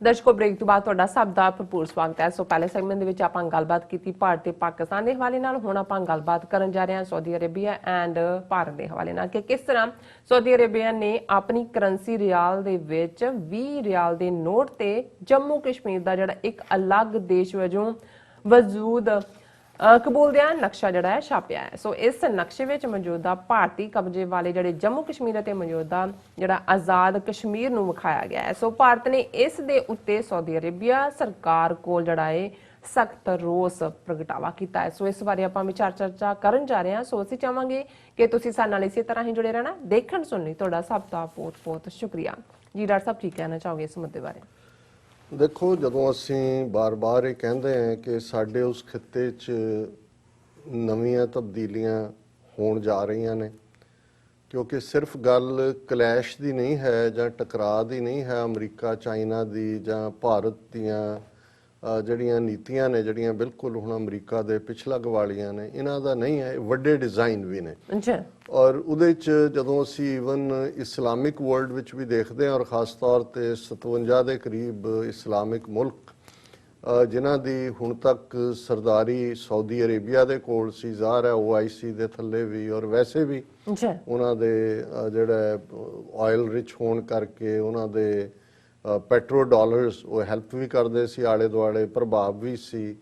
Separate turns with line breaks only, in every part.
ਦਰਸ਼ਕੋ break ਤੋਂ ਬਾਅਦ ਤੁਹਾਡਾ ਸਭ ਦਾ ਭਰਪੂਰ ਸਵਾਗਤ ਹੈ। ਸੋ ਪਹਿਲੇ ਸੈਗਮੈਂਟ ਦੇ ਵਿੱਚ ਆਪਾਂ ਗੱਲਬਾਤ ਕੀਤੀ ਭਾਰਤ ਤੇ ਪਾਕਿਸਤਾਨ ਦੇ ਹਵਾਲੇ ਨਾਲ। ਹੁਣ ਆਪਾਂ ਗੱਲਬਾਤ ਕਰਨ ਜਾ ਰਹੇ ਹਾਂ ਸਾਊਦੀ ਅਰੇਬੀਆ ਐਂਡ ਭਾਰਤ ਦੇ ਹਵਾਲੇ ਨਾਲ ਕਿ ਕਿਸ ਤਰ੍ਹਾਂ ਸਾਊਦੀ ਅਰੇਬੀਆ ਨੇ ਆਪਣੀ ਕਰੰਸੀ ਰਿਆਲ ਦੇ ਵਿੱਚ 20 ਰਿਆਲ ਦੇ ਨੋਟ ਤੇ ਜੰਮੂ ਕਸ਼ਮੀਰ ਦਾ ਜਿਹੜਾ ਇੱਕ ਅਲੱਗ ਦੇਸ਼ ਵਜੋਂ ਵਜੂਦ ਕਬੂਲ ਦਾ ਨਕਸ਼ਾ ਜਿਹੜਾ ਹੈ ਛਾਪਿਆ ਹੈ। ਸੋ ਇਸ ਨਕਸ਼ੇ ਵਿੱਚ ਮੌਜੂਦਾ ਭਾਰਤੀ ਕਬਜ਼ੇ ਵਾਲੇ ਜਿਹੜੇ ਜੰਮੂ ਕਸ਼ਮੀਰ ਅਤੇ ਮੌਜੂਦਾ ਜਿਹੜਾ ਆਜ਼ਾਦ ਕਸ਼ਮੀਰ ਨੂੰ ਵਿਖਾਇਆ ਗਿਆ ਹੈ। ਸੋ ਭਾਰਤ ਨੇ ਇਸ ਦੇ ਉੱਤੇ ਸਾਊਦੀ ਅਰੇਬੀਆ ਸਰਕਾਰ ਕੋਲ ਜਿਹੜਾ ਹੈ ਸਖਤ ਰੋਸ ਪ੍ਰਗਟਾਵਾ ਕੀਤਾ ਹੈ। ਸੋ ਇਸ ਬਾਰੇ ਆਪਾਂ ਵਿਚਾਰ ਚਰਚਾ ਕਰਨ ਜਾ ਰਹੇ ਹਾਂ। ਸੋ ਅਸੀਂ ਚਾਹਾਂਗੇ ਕਿ ਤੁਸੀਂ ਸਾਡੇ ਨਾਲ ਇਸੇ ਤਰ੍ਹਾਂ ਹੀ ਜੁੜੇ ਰਹਿਣਾ। ਦੇਖਣ ਸੁਣਨ ਲਈ ਤੁਹਾਡਾ ਸਭ ਦਾ ਬਹੁਤ ਬਹੁਤ ਸ਼ੁਕਰੀਆ ਜੀ। ਡਾਕਟਰ ਸਾਹਿਬ ਕੀ ਕਹਿਣਾ ਚਾਹੋਗੇ ਇਸ ਮੁੱਦੇ ਬਾਰੇ?
ਦੇਖੋ, ਜਦੋਂ ਅਸੀਂ ਬਾਰ-ਬਾਰ ਇਹ ਕਹਿੰਦੇ ਹਾਂ ਕਿ ਸਾਡੇ ਉਸ ਖਿੱਤੇ 'ਚ ਨਵੀਆਂ ਤਬਦੀਲੀਆਂ ਹੋਣ ਜਾ ਰਹੀਆਂ ਨੇ, ਕਿਉਂਕਿ ਸਿਰਫ ਗੱਲ ਕਲੈਸ਼ ਦੀ ਨਹੀਂ ਹੈ ਜਾਂ ਟਕਰਾਅ ਦੀ ਨਹੀਂ ਹੈ, ਅਮਰੀਕਾ ਚਾਈਨਾ ਦੀ ਜਾਂ ਭਾਰਤ ਦੀਆਂ ਜਿਹੜੀਆਂ ਨੀਤੀਆਂ ਨੇ, ਜਿਹੜੀਆਂ ਬਿਲਕੁਲ ਹੁਣ ਅਮਰੀਕਾ ਦੇ ਪਿਛਲਾ ਗਵਾਲੀਆਂ ਨੇ, ਇਹਨਾਂ ਦਾ ਨਹੀਂ ਹੈ, ਵੱਡੇ ਡਿਜ਼ਾਈਨ ਵੀ ਨੇ। ਔਰ ਉਹਦੇ 'ਚ ਜਦੋਂ ਅਸੀਂ ਈਵਨ ਇਸਲਾਮਿਕ ਵਰਲਡ ਵਿੱਚ ਵੀ ਦੇਖਦੇ ਹਾਂ, ਔਰ ਖ਼ਾਸ ਤੌਰ 'ਤੇ 57 ਦੇ ਕਰੀਬ ਇਸਲਾਮਿਕ ਮੁਲਕ ਜਿਨ੍ਹਾਂ ਦੀ ਹੁਣ ਤੱਕ ਸਰਦਾਰੀ ਸਾਊਦੀ ਅਰੇਬੀਆ ਦੇ ਕੋਲ ਸੀ, ਜ਼ਾਹਰ ਹੈ OIC ਦੇ ਥੱਲੇ ਵੀ, ਔਰ ਵੈਸੇ ਵੀ ਉਹਨਾਂ ਦੇ ਜਿਹੜਾ ਆਇਲ ਰਿਚ ਹੋਣ ਕਰਕੇ ਉਹਨਾਂ ਦੇ ਪੈਟਰੋ ਡਾਲਰਸ ਉਹ ਹੈਲਪ ਵੀ ਕਰਦੇ ਸੀ ਆਲੇ ਦੁਆਲੇ, ਪ੍ਰਭਾਵ ਵੀ ਸੀ।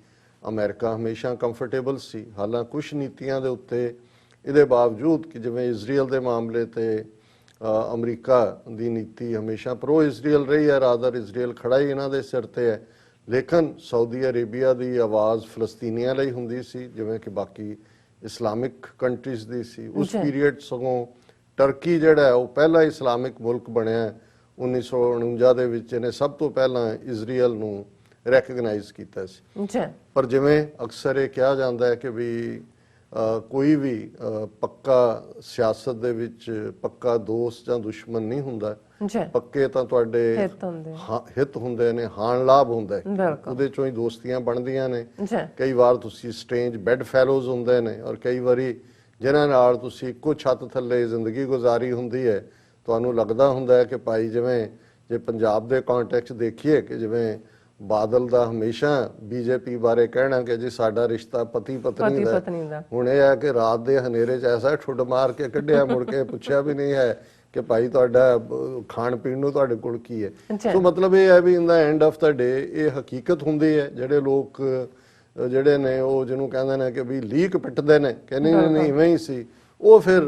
ਅਮਰੀਕਾ ਹਮੇਸ਼ਾ ਕੰਫਰਟੇਬਲ ਸੀ। ਹਾਲਾਂ ਕੁਛ ਨੀਤੀਆਂ ਦੇ ਉੱਤੇ ਇਹਦੇ ਬਾਵਜੂਦ ਕਿ ਜਿਵੇਂ ਇਜ਼ਰਾਈਲ ਦੇ ਮਾਮਲੇ ਤੇ ਅਮਰੀਕਾ ਦੀ ਨੀਤੀ ਹਮੇਸ਼ਾ ਪ੍ਰੋ ਇਜ਼ਰਾਈਲ ਰਹੀ ਹੈ, ਰਾਦਰ ਇਜ਼ਰਾਈਲ ਖੜਾ ਹੀ ਇਹਨਾਂ ਦੇ ਸਿਰ ਤੇ ਹੈ, ਲੇਕਿਨ ਸਾਊਦੀ ਅਰੇਬੀਆ ਦੀ ਆਵਾਜ਼ ਫਲਸਤੀਨੀਆਂ ਲਈ ਹੁੰਦੀ ਸੀ ਜਿਵੇਂ ਕਿ ਬਾਕੀ ਇਸਲਾਮਿਕ ਕੰਟਰੀਜ਼ ਦੀ ਸੀ। ਉਸ ਪੀਰੀਅਡ ਸਗੋਂ ਟਰਕੀ ਜਿਹੜਾ ਹੈ ਉਹ ਪਹਿਲਾ ਇਸਲਾਮਿਕ ਮੁਲਕ ਬਣਿਆ 1949 ਦੇ ਵਿੱਚ। ਇਹਨੇ ਸਭ ਤੋਂ ਪਹਿਲਾਂ ਇਜ਼ਰਾਈਲ ਨੂੰ ਰੈਕਗਨਾਈਜ਼ ਕੀਤਾ ਸੀ। ਪਰ ਜਿਵੇਂ ਅਕਸਰ ਇਹ ਕਿਹਾ ਜਾਂਦਾ ਹੈ ਕਿ ਵੀ ਕੋਈ ਵੀ ਪੱਕਾ ਸਿਆਸਤ ਦੇ ਵਿੱਚ ਪੱਕਾ ਦੋਸਤ ਜਾਂ ਦੁਸ਼ਮਣ ਨਹੀਂ ਹੁੰਦਾ। ਪੱਕੇ ਤਾਂ ਤੁਹਾਡੇ ਹਿੱਤ ਹੁੰਦੇ ਨੇ, ਹਾਨ ਲਾਭ ਹੁੰਦਾ ਹੈ, ਉਹਦੇ ਚੋਂ ਹੀ ਦੋਸਤੀਆਂ ਬਣਦੀਆਂ ਨੇ। ਕਈ ਵਾਰ ਤੁਸੀਂ ਸਟ੍ਰੇਂਜ ਬੈੱਡ ਫੈਲੋਜ਼ ਹੁੰਦੇ ਨੇ, ਔਰ ਕਈ ਵਾਰੀ ਜਿਨ੍ਹਾਂ ਨਾਲ ਤੁਸੀਂ ਇੱਕੋ ਛੱਤ ਥੱਲੇ ਜ਼ਿੰਦਗੀ ਗੁਜ਼ਾਰੀ ਹੁੰਦੀ ਹੈ, ਤੁਹਾਨੂੰ ਲੱਗਦਾ ਹੁੰਦਾ ਹੈ ਕਿ ਭਾਈ ਜਿਵੇਂ ਜੇ ਪੰਜਾਬ ਦੇ ਕੰਟੈਕਸਟ ਦੇਖੀਏ ਕਿ ਜਿਵੇਂ ਬਾਦਲ ਦਾ ਹਮੇਸ਼ਾ ਬੀਜੇਪੀ ਬਾਰੇ ਕਹਿਣਾ ਕਿ ਜੀ ਸਾਡਾ ਰਿਸ਼ਤਾ ਪਤੀ ਪਤਨੀ ਦਾ, ਹੁਣ ਇਹ ਹੈ ਕਿ ਰਾਤ ਦੇ ਹਨੇਰੇ 'ਚ ਐਸਾ ਠੁੱਡ ਮਾਰ ਕੇ ਕੱਢਿਆ, ਮੁੜ ਕੇ ਪੁੱਛਿਆ ਵੀ ਨਹੀਂ ਹੈ ਕਿ ਭਾਈ ਤੁਹਾਡਾ ਖਾਣ ਪੀਣ ਨੂੰ ਤੁਹਾਡੇ ਕੋਲ ਕੀ ਹੈ। ਸੋ ਮਤਲਬ ਇਹ ਹੈ ਵੀ ਇਨ ਦਾ ਐਂਡ ਆਫ ਦਾ ਡੇ ਇਹ ਹਕੀਕਤ ਹੁੰਦੀ ਹੈ। ਜਿਹੜੇ ਲੋਕ ਜਿਹੜੇ ਨੇ ਉਹ ਜਿਹਨੂੰ ਕਹਿੰਦੇ ਨੇ ਕਿ ਵੀ ਲੀਕ ਪਿੱਟਦੇ ਨੇ ਕਿ ਨਹੀਂ ਇਵੇਂ ਹੀ ਸੀ, ਉਹ ਫਿਰ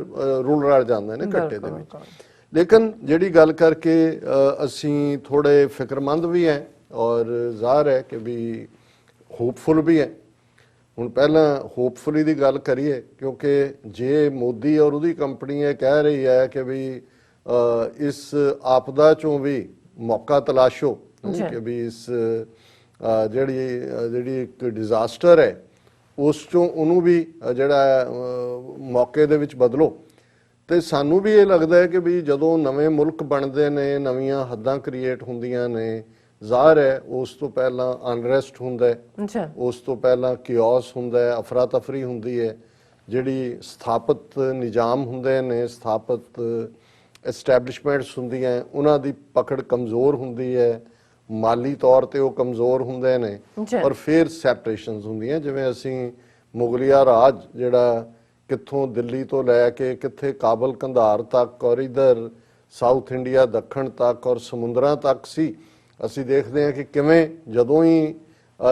ਰੁਲ ਰਲ ਜਾਂਦੇ ਨੇ ਘੱਟੇ ਦੇ ਵਿੱਚ। ਲੇਕਿਨ ਜਿਹੜੀ ਗੱਲ ਕਰਕੇ ਅਸੀਂ ਥੋੜੇ ਫਿਕਰਮੰਦ ਵੀ ਹੈ ਔਰ ਜ਼ਾਹਰ ਹੈ ਕਿ ਵੀ ਹੋਪਫੁਲ ਵੀ ਹੈ। ਹੁਣ ਪਹਿਲਾਂ ਹੋਪਫੁਲੀ ਦੀ ਗੱਲ ਕਰੀਏ, ਕਿਉਂਕਿ ਜੇ ਮੋਦੀ ਔਰ ਉਹਦੀ ਕੰਪਨੀ ਇਹ ਕਹਿ ਰਹੀ ਹੈ ਕਿ ਵੀ ਇਸ ਆਪਦਾ ਚੋਂ ਵੀ ਮੌਕਾ ਤਲਾਸ਼ੋ ਕਿ ਵੀ ਇਸ ਜਿਹੜੀ ਇੱਕ ਡਿਜ਼ਾਸਟਰ ਹੈ ਉਸ ਚੋਂ ਉਹਨੂੰ ਵੀ ਜਿਹੜਾ ਮੌਕੇ ਦੇ ਵਿੱਚ ਬਦਲੋ, ਤੇ ਸਾਨੂੰ ਵੀ ਇਹ ਲੱਗਦਾ ਹੈ ਕਿ ਵੀ ਜਦੋਂ ਨਵੇਂ ਮੁਲਕ ਬਣਦੇ ਨੇ, ਨਵੀਆਂ ਹੱਦਾਂ ਕ੍ਰੀਏਟ ਹੁੰਦੀਆਂ ਨੇ, ਜ਼ਾਹਰ ਹੈ ਉਸ ਤੋਂ ਪਹਿਲਾਂ ਅਨਰੈਸਟ ਹੁੰਦਾ ਹੈ, ਉਸ ਤੋਂ ਪਹਿਲਾਂ ਕਿਓਸ ਹੁੰਦਾ ਹੈ, ਅਫਰਾ ਤਫਰੀ ਹੁੰਦੀ ਹੈ। ਜਿਹੜੀ ਸਥਾਪਿਤ ਨਿਜ਼ਾਮ ਹੁੰਦੇ ਨੇ, ਸਥਾਪਿਤ ਐਸਟੈਬਲਿਸ਼ਮੈਂਟਸ ਹੁੰਦੀਆਂ, ਉਹਨਾਂ ਦੀ ਪਕੜ ਕਮਜ਼ੋਰ ਹੁੰਦੀ ਹੈ, ਮਾਲੀ ਤੌਰ ਤੇ ਉਹ ਕਮਜ਼ੋਰ ਹੁੰਦੇ ਨੇ, ਔਰ ਫਿਰ ਸੈਪਰੇਸ਼ਨਸ ਹੁੰਦੀਆਂ। ਜਿਵੇਂ ਅਸੀਂ ਮੁਗਲਿਆ ਰਾਜ ਜਿਹੜਾ ਕਿੱਥੋਂ ਦਿੱਲੀ ਤੋਂ ਲੈ ਕੇ ਕਿੱਥੇ ਕਾਬਲ ਕੰਧਾਰ ਤੱਕ ਔਰ ਇਧਰ ਸਾਊਥ ਇੰਡੀਆ ਦੱਖਣ ਤੱਕ ਔਰ ਸਮੁੰਦਰਾਂ ਤੱਕ ਸੀ, ਅਸੀਂ ਦੇਖਦੇ ਹਾਂ ਕਿ ਕਿਵੇਂ ਜਦੋਂ ਹੀ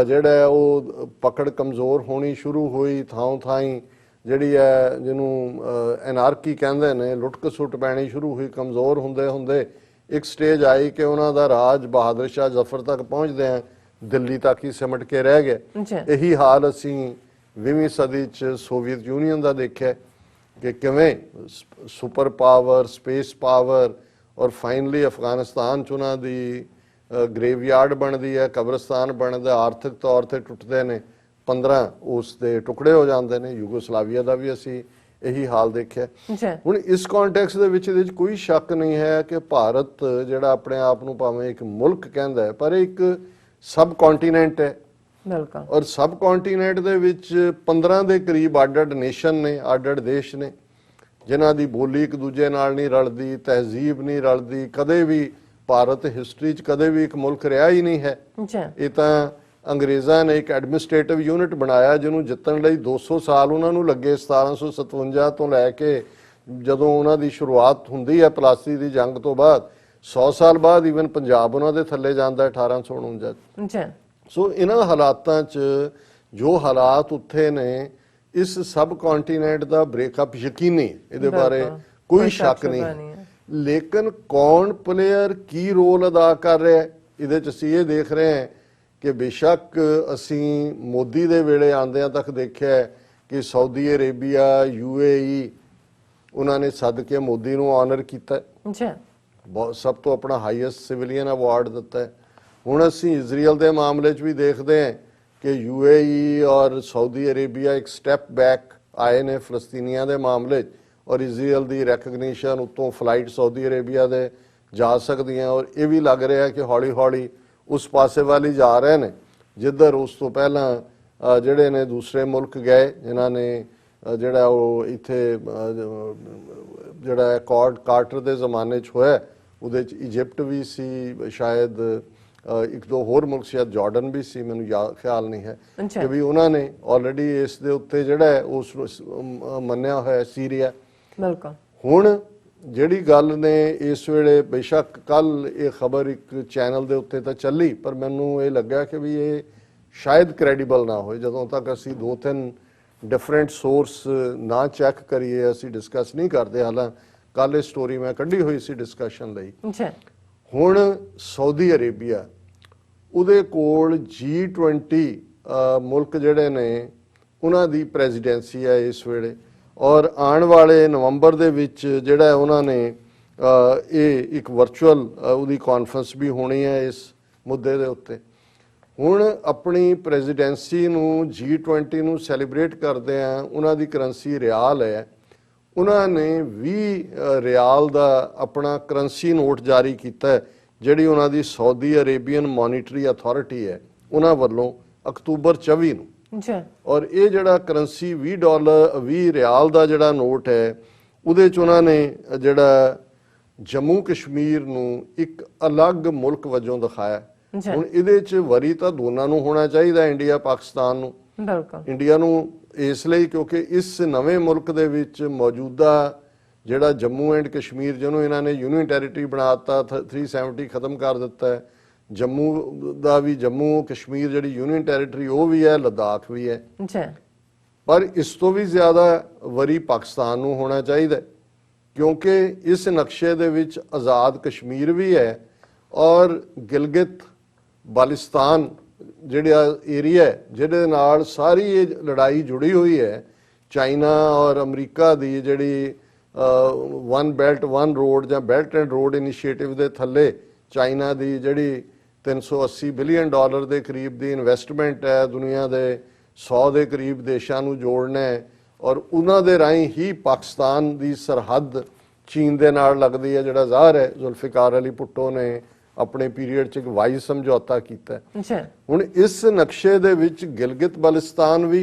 ਜਿਹੜਾ ਉਹ ਪਕੜ ਕਮਜ਼ੋਰ ਹੋਣੀ ਸ਼ੁਰੂ ਹੋਈ, ਥਾਂ ਥਾਈਂ ਜਿਹੜੀ ਹੈ ਜਿਹਨੂੰ ਐਨਾਰਕੀ ਕਹਿੰਦੇ ਨੇ, ਲੁੱਟ ਖਸੁੱਟ ਪੈਣੀ ਸ਼ੁਰੂ ਹੋਈ, ਕਮਜ਼ੋਰ ਹੁੰਦੇ ਹੁੰਦੇ ਇੱਕ ਸਟੇਜ ਆਈ ਕਿ ਉਹਨਾਂ ਦਾ ਰਾਜ ਬਹਾਦਰ ਸ਼ਾਹ ਜ਼ਫਰ ਤੱਕ ਪਹੁੰਚਦਿਆਂ ਦਿੱਲੀ ਤੱਕ ਹੀ ਸਿਮਟ ਕੇ ਰਹਿ ਗਿਆ। ਇਹੀ ਹਾਲ ਅਸੀਂ 20ਵੀਂ ਸਦੀ 'ਚ ਸੋਵੀਅਤ ਯੂਨੀਅਨ ਦਾ ਦੇਖਿਆ ਕਿ ਕਿਵੇਂ ਸੁਪਰ ਪਾਵਰ, ਸਪੇਸ ਪਾਵਰ ਔਰ ਫਾਈਨਲੀ ਅਫਗਾਨਿਸਤਾਨ 'ਚ ਉਹਨਾਂ ਦੀ ਗ੍ਰੇਵਯਾਰਡ ਬਣਦੀ ਹੈ, ਕਬਰਸਤਾਨ ਬਣਦਾ, ਆਰਥਿਕ ਤੌਰ ਤੇ ਟੁੱਟਦੇ ਨੇ, 15 ਉਸ ਦੇ ਟੁਕੜੇ ਹੋ ਜਾਂਦੇ ਨੇ। ਯੂਗੋਸਲਾਵੀਆ ਦਾ ਵੀ ਅਸੀਂ ਇਹੀ ਹਾਲ ਦੇਖਿਆ। ਹੁਣ ਇਸ ਕੰਟੈਕਸਟ ਦੇ ਵਿੱਚ ਇਹਦੇ 'ਚ ਕੋਈ ਸ਼ੱਕ ਨਹੀਂ ਹੈ ਕਿ ਭਾਰਤ ਜਿਹੜਾ ਆਪਣੇ ਆਪ ਨੂੰ ਭਾਵੇਂ ਇੱਕ ਮੁਲਕ ਕਹਿੰਦਾ ਹੈ, ਪਰ ਇੱਕ ਸਬ ਕੰਟੀਨੈਂਟ ਹੈ। ਔਰ ਸਬ ਕੰਟੀਨੈਂਟ ਦੇ ਵਿੱਚ 15 ਦੇ ਕਰੀਬ ਅੱਡ-ਅੱਡ ਨੇਸ਼ਨ ਨੇ, ਅੱਡ-ਅੱਡ ਦੇਸ਼ ਨੇ, ਜਿਨ੍ਹਾਂ ਦੀ ਬੋਲੀ ਇੱਕ ਦੂਜੇ ਨਾਲ ਨਹੀਂ ਰਲਦੀ, ਤਹਿਜ਼ੀਬ ਨਹੀਂ ਰਲਦੀ, ਕਦੇ ਵੀ ਭਾਰਤ ਹਿਸਟਰੀ 'ਚ ਕਦੇ ਵੀ ਇੱਕ ਮੁਲਕ ਰਿਹਾ ਹੀ ਨਹੀਂ ਹੈ। ਇਹ ਤਾਂ ਅੰਗਰੇਜ਼ਾਂ ਨੇ ਇੱਕ ਐਡਮਿਨਿਸਟ੍ਰੇਟਿਵ ਯੂਨਿਟ ਬਣਾਇਆ ਜਿਹਨੂੰ ਜਿੱਤਣ ਲਈ 200 ਸਾਲ ਉਹਨਾਂ ਨੂੰ ਲੱਗੇ। 1757 ਤੋਂ ਲੈ ਕੇ ਜਦੋਂ ਉਹਨਾਂ ਦੀ ਸ਼ੁਰੂਆਤ ਹੁੰਦੀ ਹੈ ਪਲਾਸੀ ਦੀ ਜੰਗ ਤੋਂ ਬਾਅਦ 100 ਸਾਲ ਬਾਅਦ ਈਵਨ ਪੰਜਾਬ ਉਹਨਾਂ ਦੇ ਥੱਲੇ ਜਾਂਦਾ 1849 ਸੋ ਇਹਨਾਂ ਹਾਲਾਤਾਂ 'ਚ ਜੋ ਹਾਲਾਤ ਉੱਥੇ ਨੇ ਇਸ ਸਬ ਕੰਟੀਨੈਂਟ ਦਾ ਬ੍ਰੇਕਅਪ ਯਕੀਨੀ, ਇਹਦੇ ਬਾਰੇ ਕੋਈ ਸ਼ੱਕ ਨਹੀਂ ਹੈ। ਲੇਕਿਨ ਕੌਣ ਪਲੇਅਰ ਕੀ ਰੋਲ ਅਦਾ ਕਰ ਰਿਹਾ ਇਹਦੇ 'ਚ ਅਸੀਂ ਇਹ ਦੇਖ ਰਹੇ ਹਾਂ ਕਿ ਬੇਸ਼ੱਕ ਅਸੀਂ ਮੋਦੀ ਦੇ ਵੇਲੇ ਆਉਂਦਿਆਂ ਤੱਕ ਦੇਖਿਆ ਕਿ ਸਾਊਦੀ ਅਰੇਬੀਆ UAE ਉਹਨਾਂ ਨੇ ਸੱਦ ਕੇ ਮੋਦੀ ਨੂੰ ਆਨਰ ਕੀਤਾ, ਸਭ ਤੋਂ ਆਪਣਾ ਹਾਈਐਸਟ ਸਿਵਿਲੀਅਨ ਅਵਾਰਡ ਦਿੱਤਾ। ਹੁਣ ਅਸੀਂ ਇਜ਼ਰਾਈਲ ਦੇ ਮਾਮਲੇ 'ਚ ਵੀ ਦੇਖਦੇ ਹਾਂ ਕਿ UAE ਔਰ ਸਾਊਦੀ ਅਰੇਬੀਆ ਇੱਕ ਸਟੈਪ ਬੈਕ ਆਏ ਨੇ ਫਲਸਤੀਨੀਆਂ ਦੇ ਮਾਮਲੇ 'ਚ, ਔਰ ਇਜ਼ਰਾਈਲ ਦੀ ਰੈਕਗਨੀਸ਼ਨ ਉੱਤੋਂ ਫਲਾਈਟ ਸਾਊਦੀ ਅਰੇਬੀਆ ਦੇ ਜਾ ਸਕਦੀਆਂ, ਔਰ ਇਹ ਵੀ ਲੱਗ ਰਿਹਾ ਕਿ ਹੌਲੀ ਹੌਲੀ ਉਸ ਪਾਸੇ ਵੱਲ ਹੀ ਜਾ ਰਹੇ ਨੇ ਜਿੱਧਰ ਉਸ ਤੋਂ ਪਹਿਲਾਂ ਜਿਹੜੇ ਨੇ ਦੂਸਰੇ ਮੁਲਕ ਗਏ ਜਿਨ੍ਹਾਂ ਨੇ ਜਿਹੜਾ ਉਹ ਇੱਥੇ ਜਿਹੜਾ ਕਾਰਟਰ ਦੇ ਜ਼ਮਾਨੇ 'ਚ ਹੋਇਆ ਉਹਦੇ 'ਚ ਇਜਿਪਟ ਵੀ ਸੀ, ਸ਼ਾਇਦ ਇੱਕ ਦੋ ਹੋਰ ਮੁਲਕ ਸ਼ਾਇਦ ਜਾਰਡਨ ਵੀ ਸੀ, ਮੈਨੂੰ ਖਿਆਲ ਨਹੀਂ ਹੈ ਕਿ ਵੀ ਉਹਨਾਂ ਨੇ ਆਲਰੇਡੀ ਇਸ ਦੇ ਉੱਤੇ ਜਿਹੜਾ ਹੈ ਉਸ ਮੰਨਿਆ ਹੋਇਆ ਸੀਰੀਆ। ਹੁਣ ਜਿਹੜੀ ਗੱਲ ਨੇ ਇਸ ਵੇਲੇ ਬੇਸ਼ੱਕ ਕੱਲ ਇਹ ਖਬਰ ਇੱਕ ਚੈਨਲ ਦੇ ਉੱਤੇ ਤਾਂ ਚੱਲੀ ਪਰ ਮੈਨੂੰ ਇਹ ਲੱਗਾ ਕਿ ਵੀ ਇਹ ਸ਼ਾਇਦ ਕ੍ਰੈਡੀਬਲ ਨਾ ਹੋਏ ਜਦੋਂ ਤੱਕ ਅਸੀਂ 2-3 ਡਿਫਰੈਂਟ ਸੋਰਸ ਨਾ ਚੈੱਕ ਕਰੀਏ, ਅਸੀਂ ਡਿਸਕਸ ਨਹੀਂ ਕਰਦੇ। ਹਾਲਾਂ ਕੱਲ ਇਹ ਸਟੋਰੀ ਮੈਂ ਕੱਢੀ ਹੋਈ ਸੀ ਡਿਸਕਸ਼ਨ ਲਈ। ਹੁਣ ਸਾਊਦੀ ਅਰੇਬੀਆ ਉਹਦੇ ਕੋਲ G20 ਮੁਲਕ ਜਿਹੜੇ ਨੇ ਉਹਨਾਂ ਦੀ ਪ੍ਰੈਜ਼ੀਡੈਂਸੀ ਹੈ ਇਸ ਵੇਲੇ, ਔਰ ਆਉਣ ਵਾਲੇ ਨਵੰਬਰ ਦੇ ਵਿੱਚ ਜਿਹੜਾ ਉਹਨਾਂ ਨੇ ਇਹ ਇੱਕ ਵਰਚੁਅਲ ਉਹਦੀ ਕਾਨਫਰੰਸ ਵੀ ਹੋਣੀ ਹੈ ਇਸ ਮੁੱਦੇ ਦੇ ਉੱਤੇ। ਹੁਣ ਆਪਣੀ ਪ੍ਰੈਜ਼ੀਡੈਂਸੀ ਨੂੰ G20 ਨੂੰ ਸੈਲੀਬ੍ਰੇਟ ਕਰਦੇ ਆ, ਉਹਨਾਂ ਦੀ ਕਰੰਸੀ ਰਿਆਲ ਹੈ। ਉਹਨਾਂ ਨੇ 20 ਰਿਆਲ ਦਾ ਆਪਣਾ ਕਰੰਸੀ ਨੋਟ ਜਾਰੀ ਕੀਤਾ ਜਿਹੜੀ ਉਹਨਾਂ ਦੀ ਸਾਊਦੀ ਅਰੇਬੀਅਨ ਮੋਨੀਟਰੀ ਅਥਾਰਟੀ ਹੈ ਉਹਨਾਂ ਵੱਲੋਂ ਅਕਤੂਬਰ 24 ਨੂੰ। ਔਰ ਇਹ ਜਿਹੜਾ ਕਰੰਸੀ $20 ਰਿਆਲ ਦਾ ਜਿਹੜਾ ਨੋਟ ਹੈ ਉਹਦੇ 'ਚ ਉਹਨਾਂ ਨੇ ਜਿਹੜਾ ਜੰਮੂ ਕਸ਼ਮੀਰ ਨੂੰ ਇੱਕ ਅਲੱਗ ਮੁਲਕ ਵਜੋਂ ਦਿਖਾਇਆ। ਹੁਣ ਇਹਦੇ 'ਚ ਵਰੀ ਤਾਂ ਦੋਨਾਂ ਨੂੰ ਹੋਣਾ ਚਾਹੀਦਾ, ਇੰਡੀਆ ਪਾਕਿਸਤਾਨ ਨੂੰ। ਇੰਡੀਆ ਨੂੰ ਇਸ ਲਈ ਕਿਉਂਕਿ ਇਸ ਨਵੇਂ ਮੁਲਕ ਦੇ ਵਿੱਚ ਮੌਜੂਦਾ ਜਿਹੜਾ ਜੰਮੂ ਐਂਡ ਕਸ਼ਮੀਰ ਜਿਹਨੂੰ ਇਹਨਾਂ ਨੇ ਯੂਨੀਅਨ ਟੈਰੀਟਰੀ ਬਣਾ ਦਿੱਤਾ, 370 ਖਤਮ ਕਰ ਦਿੱਤਾ ਹੈ। ਜੰਮੂ ਦਾ ਵੀ ਜੰਮੂ ਕਸ਼ਮੀਰ ਜਿਹੜੀ ਯੂਨੀਅਨ ਟੈਰੀਟਰੀ ਉਹ ਵੀ ਹੈ, ਲੱਦਾਖ ਵੀ ਹੈ, ਪਰ ਇਸ ਤੋਂ ਵੀ ਜ਼ਿਆਦਾ ਵਰੀ ਪਾਕਿਸਤਾਨ ਨੂੰ ਹੋਣਾ ਚਾਹੀਦਾ ਕਿਉਂਕਿ ਇਸ ਨਕਸ਼ੇ ਦੇ ਵਿੱਚ ਆਜ਼ਾਦ ਕਸ਼ਮੀਰ ਵੀ ਹੈ ਔਰ ਗਿਲਗਿਤ ਬਾਲਿਸਤਾਨ ਜਿਹੜਾ ਏਰੀਆ ਹੈ ਜਿਹਦੇ ਨਾਲ ਸਾਰੀ ਇਹ ਲੜਾਈ ਜੁੜੀ ਹੋਈ ਹੈ ਚਾਈਨਾ ਔਰ ਅਮਰੀਕਾ ਦੀ ਜਿਹੜੀ ਵਨ ਬੈਲਟ ਵਨ ਰੋਡ ਜਾਂ ਬੈਲਟ ਐਂਡ ਰੋਡ ਇਨੀਸ਼ੀਏਟਿਵ ਦੇ ਥੱਲੇ ਚਾਈਨਾ ਦੀ ਜਿਹੜੀ $380 ਬਿਲੀਅਨ ਦੇ ਕਰੀਬ ਦੀ ਇਨਵੈਸਟਮੈਂਟ ਹੈ, ਦੁਨੀਆ ਦੇ 100 ਦੇ ਕਰੀਬ ਦੇਸ਼ਾਂ ਨੂੰ ਜੋੜਨਾ ਹੈ ਔਰ ਉਹਨਾਂ ਦੇ ਰਾਹੀਂ ਹੀ ਪਾਕਿਸਤਾਨ ਦੀ ਸਰਹੱਦ ਚੀਨ ਦੇ ਨਾਲ ਲੱਗਦੀ ਹੈ ਜਿਹੜਾ ਜ਼ਾਹਰ ਹੈ ਜ਼ੁਲਫਿਕਾਰ ਅਲੀ ਭੁੱਟੋ ਨੇ ਆਪਣੇ ਪੀਰੀਅਡ 'ਚ ਇੱਕ ਵਾਈਸ ਸਮਝੌਤਾ ਕੀਤਾ। ਹੁਣ ਇਸ ਨਕਸ਼ੇ ਦੇ ਵਿੱਚ ਗਿਲਗਿਤ ਬਲਟਿਸਤਾਨ ਵੀ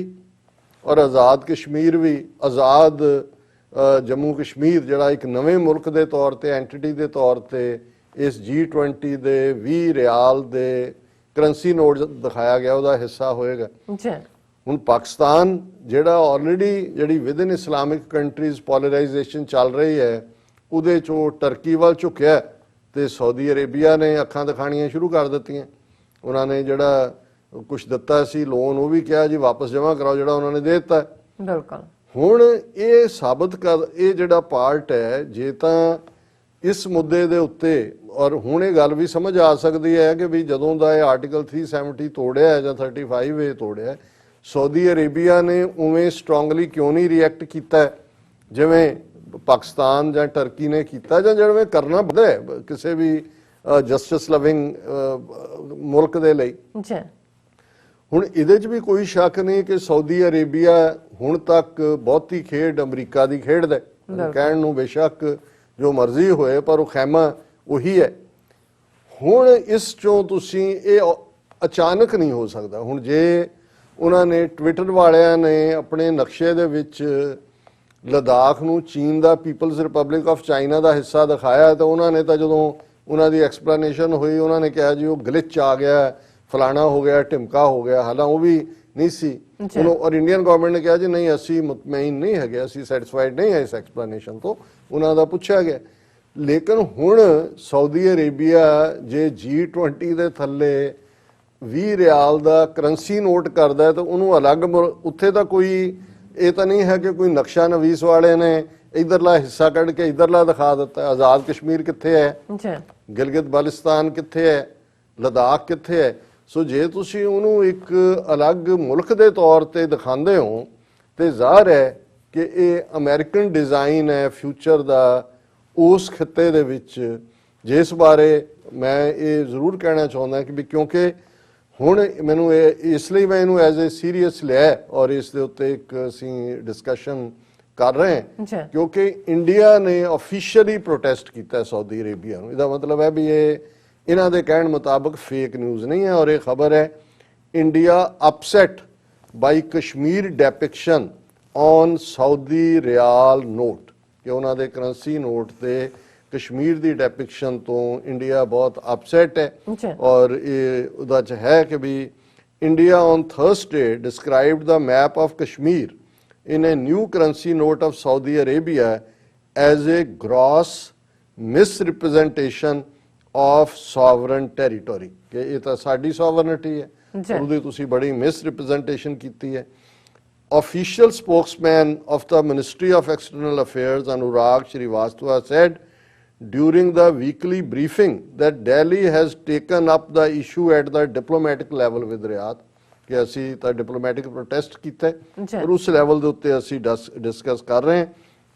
ਔਰ ਆਜ਼ਾਦ ਕਸ਼ਮੀਰ ਵੀ, ਆਜ਼ਾਦ ਜੰਮੂ ਕਸ਼ਮੀਰ ਜਿਹੜਾ ਇੱਕ ਨਵੇਂ ਮੁਲਕ ਦੇ ਤੌਰ ਤੇ ਐਂਟੀਟੀ ਦੇ ਤੌਰ ਤੇ ਇਸ G20 ਦੇ 20 ਰਿਆਲ ਦੇ ਕਰੰਸੀ ਨੋਟ ਦਿਖਾਇਆ ਗਿਆ ਉਹਦਾ ਹਿੱਸਾ ਹੋਏਗਾ। ਹੁਣ ਪਾਕਿਸਤਾਨ ਜਿਹੜਾ ਆਲਰੇਡੀ ਜਿਹੜੀ ਵਿਦਨ ਇਸਲਾਮਿਕ ਕੰਟਰੀਜ਼ ਪੋਲਰਾਈਜੇਸ਼ਨ ਚੱਲ ਰਹੀ ਹੈ ਉਹਦੇ 'ਚੋਂ ਟਰਕੀ ਵੱਲ ਝੁਕਿਆ ਤੇ ਸਾਊਦੀ ਅਰੇਬੀਆ ਨੇ ਅੱਖਾਂ ਦਿਖਾਣੀਆਂ ਸ਼ੁਰੂ ਕਰ ਦਿੱਤੀਆਂ। ਉਹਨਾਂ ਨੇ ਜਿਹੜਾ ਕੁਝ ਦਿੱਤਾ ਸੀ ਲੋਨ ਉਹ ਵੀ ਕਿਹਾ ਜੀ ਵਾਪਸ ਜਮ੍ਹਾਂ ਕਰਾਓ ਜਿਹੜਾ ਉਹਨਾਂ ਨੇ ਦੇ ਦਿੱਤਾ। ਬਿਲਕੁਲ। ਹੁਣ ਇਹ ਸਾਬਤ ਕਰ ਇਹ ਜਿਹੜਾ ਪਾਰਟ ਹੈ ਜੇ ਤਾਂ ਇਸ ਮੁੱਦੇ ਦੇ ਉੱਤੇ ਔਰ ਹੁਣ ਇਹ ਗੱਲ ਵੀ ਸਮਝ ਆ ਸਕਦੀ ਹੈ ਕਿ ਵੀ ਜਦੋਂ ਦਾ ਇਹ ਆਰਟੀਕਲ 370 ਤੋੜਿਆ ਜਾਂ 35A ਤੋੜਿਆ ਸਾਊਦੀ ਅਰੇਬੀਆ ਨੇ ਉਵੇਂ ਸਟਰੋਂਗਲੀ ਕਿਉਂ ਨਹੀਂ ਰਿਐਕਟ ਕੀਤਾ ਜਿਵੇਂ ਪਾਕਿਸਤਾਨ ਜਾਂ ਟਰਕੀ ਨੇ ਕੀਤਾ ਜਾਂ ਜਿਵੇਂ ਕਰਨਾ ਬਣਦਾ ਹੈ ਕਿਸੇ ਵੀ ਜਸਟਿਸ ਲਵਿੰਗ ਮੁਲਕ ਦੇ ਲਈ। ਹੁਣ ਇਹਦੇ 'ਚ ਵੀ ਕੋਈ ਸ਼ੱਕ ਨਹੀਂ ਕਿ ਸਾਊਦੀ ਅਰੇਬੀਆ ਹੁਣ ਤੱਕ ਬਹੁਤੀ ਖੇਡ ਅਮਰੀਕਾ ਦੀ ਖੇਡਦਾ, ਕਹਿਣ ਨੂੰ ਬੇਸ਼ੱਕ ਜੋ ਮਰਜ਼ੀ ਹੋਏ ਪਰ ਉਹ ਖੈਮਾ ਉਹੀ ਹੈ। ਹੁਣ ਇਸ 'ਚੋਂ ਤੁਸੀਂ ਇਹ ਅਚਾਨਕ ਨਹੀਂ ਹੋ ਸਕਦਾ। ਹੁਣ ਜੇ ਉਹਨਾਂ ਨੇ ਟਵਿੱਟਰ ਵਾਲਿਆਂ ਨੇ ਆਪਣੇ ਨਕਸ਼ੇ ਦੇ ਵਿੱਚ ਲੱਦਾਖ ਨੂੰ ਚੀਨ ਦਾ ਪੀਪਲਜ਼ ਰਿਪਬਲਿਕ ਆਫ ਚਾਈਨਾ ਦਾ ਹਿੱਸਾ ਦਿਖਾਇਆ ਤਾਂ ਉਹਨਾਂ ਨੇ ਤਾਂ ਜਦੋਂ ਉਹਨਾਂ ਦੀ ਐਕਸਪਲੇਨੇਸ਼ਨ ਹੋਈ, ਉਹਨਾਂ ਨੇ ਕਿਹਾ ਜੀ ਉਹ ਗਲਿਚ ਆ ਗਿਆ, ਫਲਾਣਾ ਹੋ ਗਿਆ, ਢਿਮਕਾ ਹੋ ਗਿਆ, ਹਾਲਾਂ ਉਹ ਵੀ ਨਹੀਂ ਸੀ ਉਹਨੂੰ। ਔਰ ਇੰਡੀਅਨ ਗਵਰਨਮੈਂਟ ਨੇ ਕਿਹਾ ਜੀ ਨਹੀਂ ਅਸੀਂ ਮੁਤਮਈਨ ਨਹੀਂ ਹੈਗੇ, ਅਸੀਂ ਸੈਟੀਸਫਾਈਡ ਨਹੀਂ ਹੈ ਇਸ ਐਕਸਪਲੇਨੇਸ਼ਨ ਤੋਂ। ਉਹਨਾਂ ਦਾ ਪੁੱਛਿਆ ਗਿਆ। ਲੇਕਿਨ ਹੁਣ ਸਾਊਦੀ ਅਰੇਬੀਆ ਜੇ G20 ਦੇ ਥੱਲੇ 20 ਰਿਆਲ ਦਾ ਕਰੰਸੀ ਨੋਟ ਕਰਦਾ ਤਾਂ ਉਹਨੂੰ ਅਲੱਗ ਉੱਥੇ ਤਾਂ ਕੋਈ ਇਹ ਤਾਂ ਨਹੀਂ ਹੈ ਕਿ ਕੋਈ ਨਕਸ਼ਾ ਨਵੀਸ ਵਾਲੇ ਨੇ ਇਧਰਲਾ ਹਿੱਸਾ ਕੱਢ ਕੇ ਇਧਰਲਾ ਦਿਖਾ ਦਿੱਤਾ। ਆਜ਼ਾਦ ਕਸ਼ਮੀਰ ਕਿੱਥੇ ਹੈ, ਗਿਲਗਿਤ ਬਲਟਿਸਤਾਨ ਕਿੱਥੇ ਹੈ, ਲਦਾਖ ਕਿੱਥੇ ਹੈ। ਸੋ ਜੇ ਤੁਸੀਂ ਉਹਨੂੰ ਇੱਕ ਅਲੱਗ ਮੁਲਕ ਦੇ ਤੌਰ ਤੇ ਦਿਖਾਉਂਦੇ ਹੋ ਤੇ ਜ਼ਾਹਰ ਹੈ ਕਿ ਇਹ ਅਮਰੀਕਨ ਡਿਜ਼ਾਈਨ ਹੈ ਫਿਊਚਰ ਦਾ ਉਸ ਖਿੱਤੇ ਦੇ ਵਿੱਚ, ਜਿਸ ਬਾਰੇ ਮੈਂ ਇਹ ਜ਼ਰੂਰ ਕਹਿਣਾ ਚਾਹੁੰਦਾ ਕਿ ਵੀ ਕਿਉਂਕਿ ਹੁਣ ਮੈਨੂੰ ਇਹ ਇਸ ਲਈ ਮੈਂ ਇਹਨੂੰ ਐਜ਼ ਏ ਸੀਰੀਅਸ ਲਿਆ ਔਰ ਇਸ ਦੇ ਉੱਤੇ ਇੱਕ ਅਸੀਂ ਡਿਸਕਸ਼ਨ ਕਰ ਰਹੇ ਹਾਂ ਕਿਉਂਕਿ ਇੰਡੀਆ ਨੇ ਆਫੀਸ਼ੀਅਲੀ ਪ੍ਰੋਟੈਸਟ ਕੀਤਾ ਸਾਊਦੀ ਅਰੇਬੀਆ ਨੂੰ। ਇਹਦਾ ਮਤਲਬ ਹੈ ਵੀ ਇਹ ਇਹਨਾਂ ਦੇ ਕਹਿਣ ਮੁਤਾਬਕ ਫੇਕ ਨਿਊਜ਼ ਨਹੀਂ ਹੈ ਔਰ ਇਹ ਖਬਰ ਹੈ India upset by Kashmir depiction on Saudi riyal note, ਕਿ ਉਹਨਾਂ ਦੇ ਕਰੰਸੀ ਨੋਟ ਤੇ ਕਸ਼ਮੀਰ ਦੀ ਡੈਪਿਕਸ਼ਨ ਤੋਂ ਇੰਡੀਆ ਬਹੁਤ ਅਪਸੈਟ ਹੈ। ਔਰ ਇਹ ਉਹਦਾ ਚ ਹੈ ਕਿ ਵੀ India on Thursday described the map of Kashmir in a new currency note of Saudi Arabia as a gross misrepresentation of sovereign territory, ਕਿ ਇਹ ਤਾਂ ਸਾਡੀ sovereignty ਹੈ, ਉਹਦੀ ਤੁਸੀਂ ਬੜੀ misrepresentation ਕੀਤੀ ਹੈ। Official spokesman of the Ministry of External Affairs Anurag Srivastava said during the weekly briefing that Delhi has taken up the issue at the diplomatic level with Riyadh, ਕਿ ਅਸੀਂ ਤਾਂ ਡਿਪਲੋਮੈਟਿਕ ਪ੍ਰੋਟੈਸਟ ਕੀਤਾ ਔਰ ਉਸ level ਦੇ ਉੱਤੇ ਅਸੀਂ discuss ਕਰ ਰਹੇ ਹਾਂ।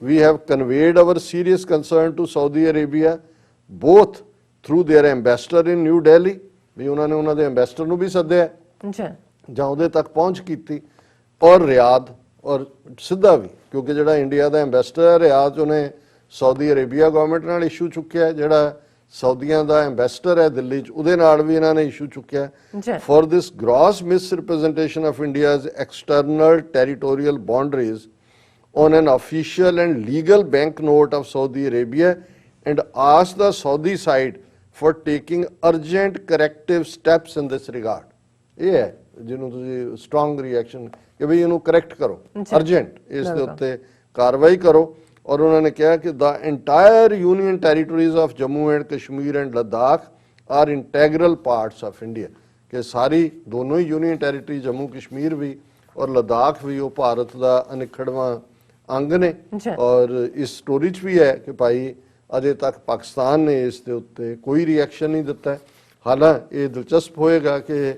We have conveyed our serious concern to Saudi Arabia both through their ambassador in New Delhi, ਵੀ ਉਹਨਾਂ ਨੇ ਉਹਨਾਂ ਦੇ ਐਂਬੈਸਡਰ ਨੂੰ ਵੀ ਸੱਦਿਆ ਜਾਂ ਉਹਦੇ ਤੱਕ ਪਹੁੰਚ ਕੀਤੀ, ਔਰ ਰਿਆਦ ਔਰ ਸਿੱਧਾ ਵੀ, ਕਿਉਂਕਿ ਜਿਹੜਾ ਇੰਡੀਆ ਦਾ ਐਂਬੈਸਡਰ ਹੈ ਰਿਆਦ 'ਚ ਉਹਨੇ ਸਾਊਦੀ ਅਰੇਬੀਆ ਗਵਰਨਮੈਂਟ ਨਾਲ ਇਸ਼ੂ ਚੁੱਕਿਆ, ਜਿਹੜਾ ਸਾਊਦੀਆਂ ਦਾ ਐਂਬੈਸਡਰ ਹੈ ਦਿੱਲੀ 'ਚ ਉਹਦੇ ਨਾਲ ਵੀ ਇਹਨਾਂ ਨੇ ਇਸ਼ੂ ਚੁੱਕਿਆ for this gross misrepresentation of India's external territorial boundaries on an official and legal banknote of Saudi Arabia and asked the Saudi side for taking urgent corrective steps in this regard. ਇਹ ਹੈ ਜਿਹਨੂੰ ਤੁਸੀਂ strong reaction ਕਿ ਵੀ ਇਹਨੂੰ correct ਕਰੋ, urgent ਇਸ ਦੇ ਉੱਤੇ ਕਾਰਵਾਈ ਕਰੋ। ਔਰ ਉਹਨਾਂ ਨੇ ਕਿਹਾ ਕਿ the entire union territories of Jammu and Kashmir and Ladakh are integral parts of India, ਕਿ ਸਾਰੀ ਦੋਨੋਂ ਹੀ ਯੂਨੀਅਨ ਟੈਰੀਟਰੀ ਜੰਮੂ ਕਸ਼ਮੀਰ ਵੀ ਔਰ ਲਦਾਖ ਵੀ ਉਹ ਭਾਰਤ ਦਾ ਅਨਿੱਖੜਵਾਂ ਅੰਗ ਨੇ। ਔਰ ਇਸ ਸਟੋਰੀ 'ਚ ਵੀ ਹੈ ਕਿ ਭਾਈ ਅਜੇ ਤੱਕ ਪਾਕਿਸਤਾਨ ਨੇ ਇਸ ਦੇ ਉੱਤੇ ਕੋਈ ਰਿਐਕਸ਼ਨ ਨਹੀਂ ਦਿੱਤਾ। ਹਾਲਾਂਕਿ ਇਹ ਦਿਲਚਸਪ ਹੋਏਗਾ ਕਿ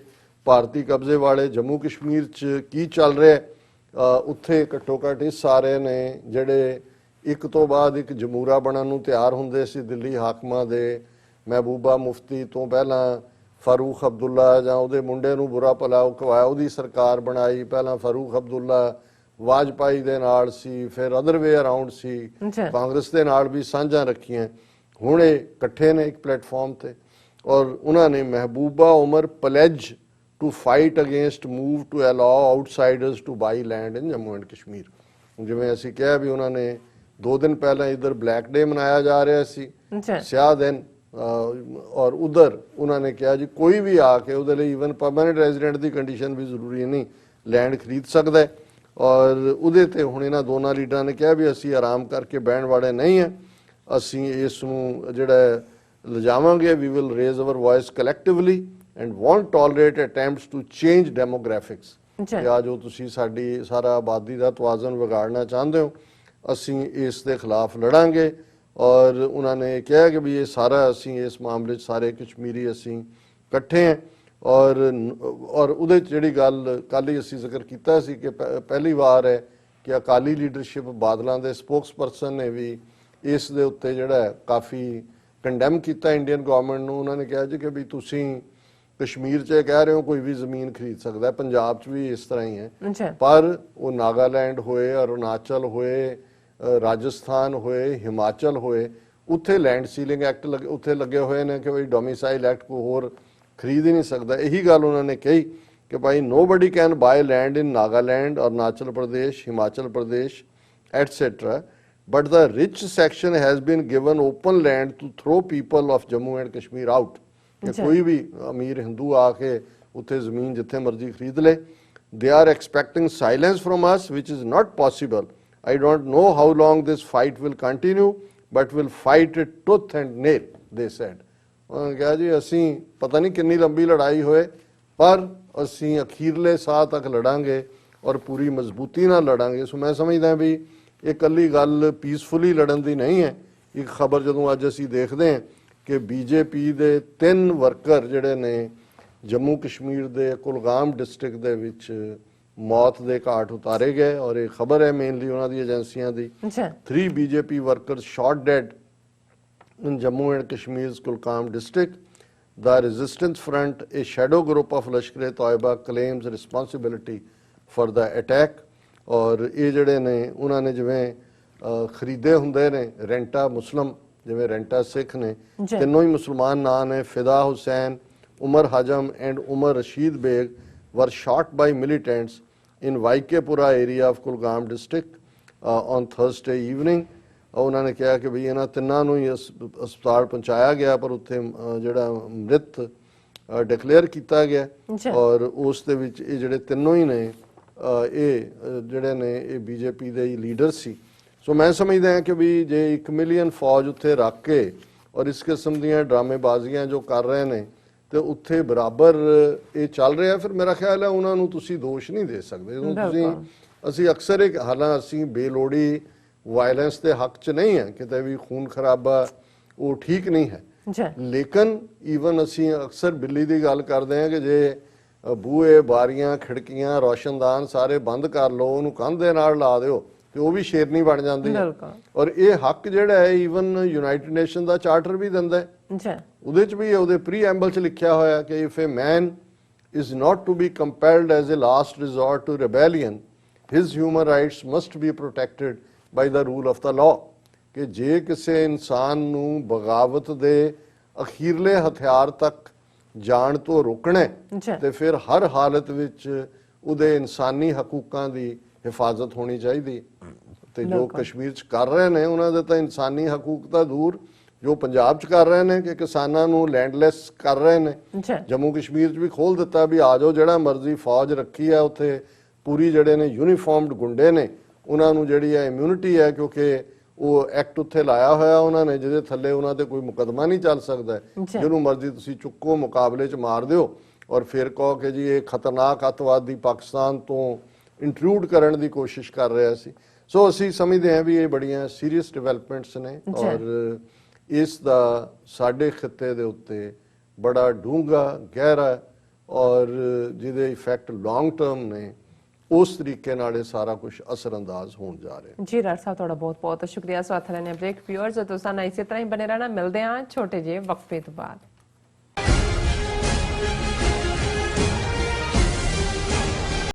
ਭਾਰਤੀ ਕਬਜ਼ੇ ਵਾਲੇ ਜੰਮੂ ਕਸ਼ਮੀਰ 'ਚ ਕੀ ਚੱਲ ਰਿਹਾ ਉੱਥੇ ਘੱਟੋ ਘੱਟ ਇਸ ਸਾਰੇ ਨੇ ਜਿਹੜੇ ਇੱਕ ਤੋਂ ਬਾਅਦ ਇੱਕ ਜਮੂਰਾ ਬਣਨ ਨੂੰ ਤਿਆਰ ਹੁੰਦੇ ਸੀ ਦਿੱਲੀ ਹਾਕਮਾਂ ਦੇ, ਮਹਿਬੂਬਾ ਮੁਫਤੀ ਤੋਂ ਪਹਿਲਾਂ ਫਾਰੂਕ ਅਬਦੁੱਲਾ ਜਾਂ ਉਹਦੇ ਮੁੰਡੇ ਨੂੰ ਬੁਰਾ ਭਲਾ ਉਕਵਾਇਆ, ਉਹਦੀ ਸਰਕਾਰ ਬਣਾਈ। ਪਹਿਲਾਂ ਫਾਰੂਕ ਅਬਦੁੱਲਾ ਵਾਜਪਾਈ ਦੇ ਨਾਲ ਸੀ, ਫਿਰ ਅਦਰ ਵੇ ਅਰਾਊਂਡ ਸੀ, ਕਾਂਗਰਸ ਦੇ ਨਾਲ ਵੀ ਸਾਂਝਾਂ ਰੱਖੀਆਂ। ਹੁਣ ਇਹ ਇਕੱਠੇ ਨੇ ਇੱਕ ਪਲੇਟਫਾਰਮ ਤੇ ਔਰ ਉਹਨਾਂ ਨੇ Mehbooba Omar pledge to fight against move to allow outsiders to buy land in Jammu and Kashmir. ਜਿਵੇਂ ਅਸੀਂ ਕਿਹਾ ਵੀ ਉਹਨਾਂ ਨੇ 2 ਦਿਨ ਪਹਿਲਾਂ ਇੱਧਰ ਬਲੈਕ ਡੇ ਮਨਾਇਆ ਜਾ ਰਿਹਾ ਸੀ, ਸਿਆਹ ਦਿਨ, ਔਰ ਉਧਰ ਉਹਨਾਂ ਨੇ ਕਿਹਾ ਜੀ ਕੋਈ ਵੀ ਆ ਕੇ ਉਹਦੇ ਲਈ ਈਵਨ ਪਰਮਾਨੈਂਟ ਰੈਜ਼ੀਡੈਂਟ ਦੀ ਕੰਡੀਸ਼ਨ ਵੀ ਜ਼ਰੂਰੀ ਨਹੀਂ, ਲੈਂਡ ਖਰੀਦ ਸਕਦਾ ਹੈ। ਔਰ ਉਹਦੇ ਤੇ ਹੁਣ ਇਹਨਾਂ ਦੋਨਾਂ ਲੀਡਰਾਂ ਨੇ ਕਿਹਾ ਵੀ ਅਸੀਂ ਆਰਾਮ ਕਰਕੇ ਬਹਿਣ ਵਾਲੇ ਨਹੀਂ ਹਾਂ, ਅਸੀਂ ਇਸ ਨੂੰ ਜਿਹੜਾ ਲਿਜਾਵਾਂਗੇ, we will raise our voice collectively and won't tolerate attempts to change demographics. ਕਿ ਆ ਜੋ ਤੁਸੀਂ ਸਾਡੀ ਸਾਰਾ ਆਬਾਦੀ ਦਾ ਤਵਾਜ਼ਨ ਵਿਗਾੜਨਾ ਚਾਹੁੰਦੇ ਹੋ, ਅਸੀਂ ਇਸ ਦੇ ਖਿਲਾਫ ਲੜਾਂਗੇ। ਔਰ ਉਹਨਾਂ ਨੇ ਕਿਹਾ ਕਿ ਵੀ ਇਹ ਸਾਰਾ ਅਸੀਂ ਇਸ ਮਾਮਲੇ 'ਚ ਸਾਰੇ ਕਸ਼ਮੀਰੀ ਅਸੀਂ ਇਕੱਠੇ ਹਾਂ। ਔਰ ਉਹਦੇ 'ਚ ਜਿਹੜੀ ਗੱਲ ਕੱਲ੍ਹ ਹੀ ਅਸੀਂ ਜ਼ਿਕਰ ਕੀਤਾ ਸੀ ਕਿ ਪਹਿਲੀ ਵਾਰ ਹੈ ਕਿ ਅਕਾਲੀ ਲੀਡਰਸ਼ਿਪ ਬਾਦਲਾਂ ਦੇ ਸਪੋਕਸਪਰਸਨ ਨੇ ਵੀ ਇਸ ਦੇ ਉੱਤੇ ਜਿਹੜਾ ਕਾਫੀ ਕੰਡੈਮ ਕੀਤਾ ਇੰਡੀਅਨ ਗਵਰਨਮੈਂਟ ਨੂੰ। ਉਹਨਾਂ ਨੇ ਕਿਹਾ ਜੀ ਕਿ ਵੀ ਤੁਸੀਂ ਕਸ਼ਮੀਰ 'ਚ ਕਹਿ ਰਹੇ ਹੋ ਕੋਈ ਵੀ ਜ਼ਮੀਨ ਖਰੀਦ ਸਕਦਾ, ਪੰਜਾਬ 'ਚ ਵੀ ਇਸ ਤਰ੍ਹਾਂ ਹੀ ਹੈ, ਪਰ ਉਹ ਨਾਗਾਲੈਂਡ ਹੋਏ, ਅਰੁਣਾਚਲ ਹੋਏ, ਰਾਜਸਥਾਨ ਹੋਏ, ਹਿਮਾਚਲ ਹੋਏ, ਉੱਥੇ ਲੈਂਡ ਸੀਲਿੰਗ ਐਕਟ ਉੱਥੇ ਲੱਗੇ ਹੋਏ ਨੇ ਕਿ ਬਈ ਡੋਮਿਸਾਈਲ ਐਕਟ ਕੋਈ ਹੋਰ ਖਰੀਦ ਹੀ ਨਹੀਂ ਸਕਦਾ। ਇਹੀ ਗੱਲ ਉਹਨਾਂ ਨੇ ਕਹੀ ਕਿ ਭਾਈ nobody can buy land in Nagaland, Arunachal Pradesh, Himachal Pradesh etcetera but the rich section has been given open land to throw people of Jammu and Kashmir out. कि कोई भी अमीर हिंदू आके उत्थे ज़मीन जिथे मर्जी खरीद ले. They are expecting silence from us, which is not possible. I don't know how long this fight will continue, but we'll fight it tooth and nail, they said. उन्होंने कहा जी ਅਸੀਂ पता नहीं कितनी लंबी लड़ाई होए पर ਅਸੀਂ ਅਖੀਰਲੇ ਸਾਹ ਤੱਕ ਲੜਾਂਗੇ ਔਰ ਪੂਰੀ ਮਜ਼ਬੂਤੀ ਨਾਲ ਲੜਾਂਗੇ. ਸੋ ਮੈਂ ਸਮਝਦਾ ਵੀ ਇਹ ਇਕੱਲੀ ਗੱਲ ਪੀਸਫੁਲੀ ਲੜਨ ਦੀ ਨਹੀਂ ਹੈ. ਇੱਕ ਖਬਰ ਜਦੋਂ ਅੱਜ ਅਸੀਂ ਦੇਖਦੇ ਹਾਂ ਕਿ ਬੀਜੇਪੀ ਦੇ 3 ਵਰਕਰ ਜਿਹੜੇ ਨੇ ਜੰਮੂ ਕਸ਼ਮੀਰ ਦੇ ਕੁਲਗਾਮ ਡਿਸਟ੍ਰਿਕਟ ਦੇ ਵਿੱਚ ਮੌਤ ਦੇ ਘਾਟ ਉਤਾਰੇ ਗਏ ਔਰ ਇਹ ਖਬਰ ਹੈ ਮੇਨਲੀ ਉਹਨਾਂ ਦੀ ਏਜੰਸੀਆਂ ਦੀ. 3 BJP workers shot dead in Jammu and Kashmir's Kulgam district. The resistance front, a shadow group of Lashkar-e-Toiba, claims responsibility for the attack. ਔਰ ਇਹ ਜਿਹੜੇ ਨੇ ਉਹਨਾਂ ਨੇ ਜਿਵੇਂ ਖਰੀਦੇ ਹੁੰਦੇ ਨੇ ਰੈਂਟਾ ਮੁਸਲਮ ਜਿਵੇਂ ਰੈਂਟਾ ਸਿੱਖ ਨੇ ਤਿੰਨੋਂ ਹੀ ਮੁਸਲਮਾਨ ਨਾਂ ਨੇ ਫਿਦਾ ਹੁਸੈਨ ਉਮਰ ਹਜਮ ਐਂਡ ਉਮਰ Rashid Beg were shot by militants in Vaikepura area of Kulgam district on Thursday evening. ਉਹਨਾਂ ਨੇ ਕਿਹਾ ਕਿ ਵੀ ਇਹਨਾਂ ਤਿੰਨਾਂ ਨੂੰ ਹੀ ਹਸਪਤਾਲ ਪਹੁੰਚਾਇਆ ਗਿਆ ਪਰ ਉੱਥੇ ਜਿਹੜਾ ਮ੍ਰਿਤ ਡਿਕਲੇਅਰ ਕੀਤਾ ਗਿਆ ਔਰ ਉਸ ਦੇ ਵਿੱਚ ਇਹ ਜਿਹੜੇ ਤਿੰਨੋਂ ਹੀ ਨੇ ਇਹ ਜਿਹੜੇ ਨੇ ਇਹ ਬੀਜੇਪੀ ਦੇ ਹੀ ਲੀਡਰ ਸੀ. ਸੋ ਮੈਂ ਸਮਝਦਾ ਹਾਂ ਕਿ ਵੀ ਜੇ 1 ਮਿਲੀਅਨ ਫੌਜ ਉੱਥੇ ਰੱਖ ਕੇ ਔਰ ਇਸ ਕਿਸਮ ਦੀਆਂ ਡਰਾਮੇਬਾਜ਼ੀਆਂ ਜੋ ਕਰ ਰਹੇ ਨੇ ਤੇ ਉੱਥੇ ਬਰਾਬਰ ਇਹ ਚੱਲ ਰਿਹਾ ਫਿਰ ਮੇਰਾ ਖਿਆਲ ਹੈ ਉਹਨਾਂ ਨੂੰ ਤੁਸੀਂ ਦੋਸ਼ ਨਹੀਂ ਦੇ ਸਕਦੇ. ਤੁਸੀਂ ਅਸੀਂ ਅਕਸਰ ਇੱਕ ਹਾਲਾਂ ਅਸੀਂ ਬੇਲੋੜੀ ਵਾਇਲੈਂਸ ਦੇ ਹੱਕ 'ਚ ਨਹੀਂ ਹੈ ਕਿਤੇ ਵੀ ਖੂਨ ਖਰਾਬਾ ਉਹ ਠੀਕ ਨਹੀਂ ਹੈ. ਲੇਕਿਨ ਈਵਨ ਅਸੀਂ ਅਕਸਰ ਬਿੱਲੀ ਦੀ ਗੱਲ ਕਰਦੇ ਹਾਂ ਕਿ ਜੇ ਬੂਹੇ ਬਾਰੀਆਂ ਖਿੜਕੀਆਂ ਰੋਸ਼ਨਦਾਨ ਸਾਰੇ ਬੰਦ ਕਰ ਲਓ ਉਹਨੂੰ ਕੰਧ ਦੇ ਨਾਲ ਲਾ ਦਿਓ ਤੇ ਉਹ ਵੀ ਸ਼ੇਰਨੀ ਬਣ ਜਾਂਦੀ ਹੈ. ਔਰ ਇਹ ਹੱਕ ਜਿਹੜਾ ਹੈ ਈਵਨ ਯੂਨਾਈਟਿਡ ਨੇਸ਼ਨ ਦਾ ਚਾਰਟਰ ਵੀ ਦਿੰਦਾ ਹੈ. ਉਹਦੇ 'ਚ ਵੀ ਉਹਦੇ ਪ੍ਰੀਐਂਬਲ 'ਚ ਲਿਖਿਆ ਹੋਇਆ ਕਿ if a man is not to be compelled as a last resort to rebellion his human rights must be protected by the rule of the law. ਕਿ ਜੇ ਕਿਸੇ ਇਨਸਾਨ ਨੂੰ ਬਗਾਵਤ ਦੇ ਅਖੀਰਲੇ ਹਥਿਆਰ ਤੱਕ ਜਾਣ ਤੋਂ ਰੋਕਣਾ ਤੇ ਫਿਰ ਹਰ ਹਾਲਤ ਵਿੱਚ ਉਹਦੇ ਇਨਸਾਨੀ ਹਕੂਕਾਂ ਦੀ ਹਿਫਾਜ਼ਤ ਹੋਣੀ ਚਾਹੀਦੀ. ਤੇ ਜੋ ਕਸ਼ਮੀਰ 'ਚ ਕਰ ਰਹੇ ਨੇ ਉਹਨਾਂ ਦੇ ਤਾਂ ਇਨਸਾਨੀ ਹਕੂਕ ਤਾਂ ਦੂਰ ਜੋ ਪੰਜਾਬ 'ਚ ਕਰ ਰਹੇ ਨੇ ਕਿ ਕਿਸਾਨਾਂ ਨੂੰ ਲੈਂਡਲੈਸ ਕਰ ਰਹੇ ਨੇ. ਜੰਮੂ ਕਸ਼ਮੀਰ 'ਚ ਵੀ ਖੋਲ ਦਿੱਤਾ ਵੀ ਆ ਜਾਓ ਜਿਹੜਾ ਮਰਜ਼ੀ ਫੌਜ ਰੱਖੀ ਹੈ ਉੱਥੇ ਪੂਰੀ ਜਿਹੜੇ ਨੇ ਯੂਨੀਫਾਰਮਡ ਗੁੰਡੇ ਨੇ ਉਹਨਾਂ ਨੂੰ ਜਿਹੜੀ ਹੈ ਇਮਿਊਨਿਟੀ ਹੈ ਕਿਉਂਕਿ ਉਹ ਐਕਟ ਉੱਥੇ ਲਾਇਆ ਹੋਇਆ ਉਹਨਾਂ ਨੇ ਜਿਹਦੇ ਥੱਲੇ ਉਹਨਾਂ ਤੇ ਕੋਈ ਮੁਕੱਦਮਾ ਨਹੀਂ ਚੱਲ ਸਕਦਾ. ਜਿਹਨੂੰ ਮਰਜ਼ੀ ਤੁਸੀਂ ਚੁੱਕੋ ਮੁਕਾਬਲੇ 'ਚ ਮਾਰ ਦਿਓ ਔਰ ਫਿਰ ਕਹੋ ਕਿ ਜੀ ਇਹ ਖਤਰਨਾਕ ਅੱਤਵਾਦੀ ਪਾਕਿਸਤਾਨ ਤੋਂ ਇੰਟਰੂਡ ਕਰਨ ਦੀ ਕੋਸ਼ਿਸ਼ ਕਰ ਰਿਹਾ ਸੀ. ਸੋ ਅਸੀਂ ਸਮਝਦੇ ਹਾਂ ਵੀ ਇਹ ਬੜੀਆਂ ਸੀਰੀਅਸ ਡਿਵੈਲਪਮੈਂਟਸ ਨੇ ਔਰ ਇਸ ਦਾ ਸਾਡੇ ਖਿੱਤੇ ਦੇ ਉੱਤੇ ਬੜਾ ਡੂੰਘਾ ਗਹਿਰਾ ਔਰ ਜਿਹਦੇ ਇਫੈਕਟ ਲੌਂਗ ਟਰਮ ਨੇ ਉਸ ਤਰੀਕੇ ਨਾਲ ਇਹ ਸਾਰਾ ਕੁਝ ਅਸਰਅੰਦਾਜ਼ ਹੋਣ ਜਾ ਰਿਹਾ.
ਜੀ ਡਾਕਟਰ ਸਾਹਿਬ ਤੁਹਾਡਾ ਬਹੁਤ ਬਹੁਤ ਸ਼ੁਕਰੀਆ. ਸਵਾਗਤ ਹੈ ਨੇ ਬ੍ਰੇਕ ਵਿਊਅਰਸ ਤੁਸੀਂ ਇਸੇ ਤਰ੍ਹਾਂ ਹੀ ਬਨੇ ਰਹਿਣਾ. ਮਿਲਦੇ ਹਾਂ ਛੋਟੇ ਜਿਹੇ ਵਕਫੇ ਤੋਂ ਬਾਅਦ.